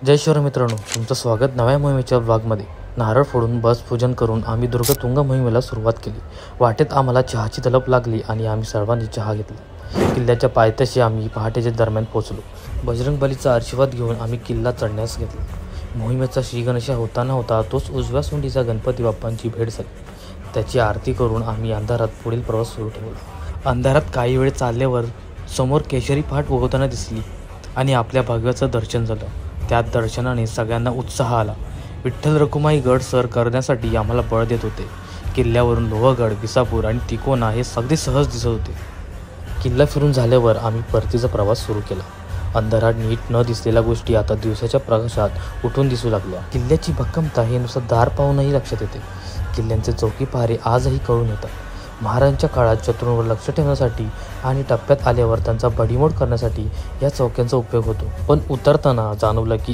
जय शिवराय मित्रांनो, तुमचं स्वागत नव्या मोहिमेच्या ब्लॉगमध्ये. नारळ फोडून बस पूजन करून आम्ही दुर्गतुंग मोहिमेला सुरुवात केली. वाटेत आम्हाला चहाची तलप लागली आणि आम्ही सर्वांनी चहा घेतला. किल्ल्याच्या पायथ्याशी आम्ही पहाटेच्या दरम्यान पोहोचलो. बजरंग बलीचा आशीर्वाद घेऊन आम्ही किल्ला चढण्यास घेतला. मोहिमेचा श्रीगणेशा होता तोच उजव्या सोंडीचा गणपती बाप्पांची भेट झाली. त्याची आरती करून आम्ही अंधारात पुढील प्रवास सुरू ठेवला. अंधारात काही वेळ चालल्यावर समोर केशरी पहाट उगवताना दिसली आणि आपल्या भगव्याचं दर्शन झालं. त्या दर्शनाने सगळ्यांना उत्साह आला. विठ्ठल रखुमाई गड सर करण्यासाठी आम्हाला बळ देत होते. किल्ल्यावरून लोहगड, विसापूर आणि तिकोना हे अगदी सहज दिसत होते. किल्ला फिरून झाल्यावर आम्ही परतीचा प्रवास सुरू केला. अंधारात नीट न दिसलेल्या गोष्टी आता दिवसाच्या प्रकाशात उठून दिसू लागल्या. किल्ल्याची भक्कमता हे नुसतं दार पाहूनही लक्षात येते. किल्ल्यांचे चौकी पहारे आजही कळून येतात. महाराजांच्या काळात शत्रूंवर लक्ष ठेवण्यासाठी आणि टप्प्यात आल्यावर त्यांचा बडीमोड करण्यासाठी या चौक्यांचा उपयोग होतो. पण उतरताना जाणवलं की